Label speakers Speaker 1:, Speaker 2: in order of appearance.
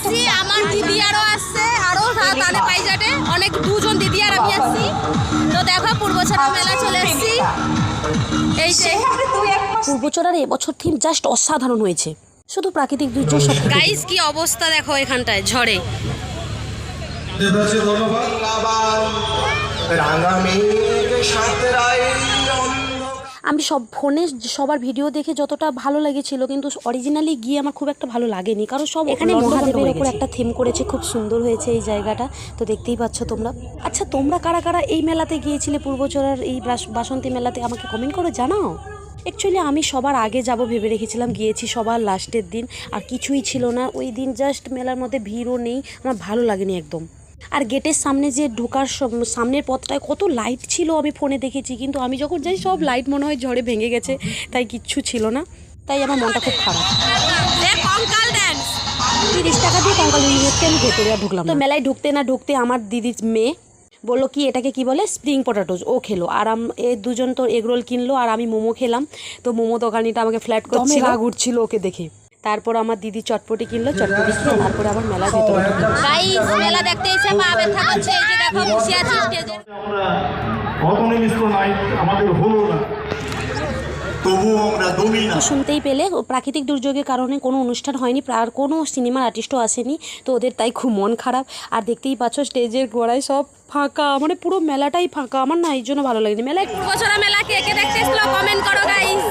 Speaker 1: আসছি, আমার দিদি আরো আসছে, আরো তালে পাইজাটে অনেক দুজন দিদি আর আমি আসছি। তো দেখো পূর্বচড়া মেলা চলে এসেছি। এই যে
Speaker 2: পূর্বচড়ার এবছর থিম জাস্ট অসাধারণ হয়েছে, শুধু প্রাকৃতিক দুর্যোগ সব।
Speaker 1: গাইস কি অবস্থা দেখো এখানটায় ঝড়ে।
Speaker 2: আমি ফোনে সবার ভিডিও দেখে যতটা ভালো লেগেছিল, কিন্তু অরিজিনালি গিয়ে আমার খুব একটা ভালো লাগেনি, কারণ সব এখানে মহাদেবের ওপর একটা থিম করেছে, খুব সুন্দর হয়েছে এই জায়গাটা। তো দেখতেই পাচ্ছ তোমরা। আচ্ছা, তোমরা কারা কারা এই মেলাতে গিয়েছিলে, পূর্বচড়ার এই বাসন্তী মেলাতে, আমাকে কমেন্ট করে জানাও। অ্যাকচুয়ালি আমি সবার আগে যাব ভেবে রেখেছিলাম, গিয়েছি সবার লাস্টের দিন, আর কিছুই ছিল না ওই দিন, জাস্ট মেলার মধ্যে ভিড়ও নেই, আমার ভালো লাগেনি একদম। আর গেটের সামনে যে ঢোকার সামনের পথটায় কত লাইট ছিল আমি ফোনে দেখেছি, কিন্তু আমি যখন যাই সব লাইট মনে হয় ঝড়ে ভেঙে গেছে, তাই কিচ্ছু ছিল না, তাই আমার মনটা খুব খারাপ। 30 টাকা দিয়ে কঙ্কাল ইউনিভার্সিটি আমি ভেতরে ঢুকলাম। তো মেলায় ঢুকতে না ঢুকতে আমার দিদির মেয়ে বললো কি এটাকে কি বলে, স্প্রিং পটাটোজ, ও খেলো, আর এ দুজন তো এগরোল কিনলো, আর আমি মোমো খেলাম। তো মোমো দোকানিটা আমাকে ফ্ল্যাট করছিল, রাগ উঠছিল ওকে দেখে। তারপর আমার দিদি চটপটি কিনলো, চটপটি খেয়ে তারপরে আবার মেলার ভেতরে ঢুকলাম।
Speaker 1: গাইস মেলা দেখতে এসে পা ব্যথা করছে, এই যে দেখো বসে আছি স্টেজে।
Speaker 3: আমাদের হলো না, তবুও আমরা দমি না।
Speaker 2: শুনতেই পেলে প্রাকৃতিক দুর্যোগের কারণে কোনো অনুষ্ঠান হয়নি, আর কোনো সিনেমার আর্টিস্টও আসেনি, তো ওদের তাই খুব মন খারাপ। আর দেখতেই পাচ্ছ স্টেজের গোড়ায় সব ফাঁকা, মানে পুরো মেলাটাই ফাঁকা, আমার না এই জন্য ভালো লাগেনি মেলায়।
Speaker 1: পূর্বচড়া মেলা কে কে দেখতে এসেছিল কমেন্ট করো গাইস।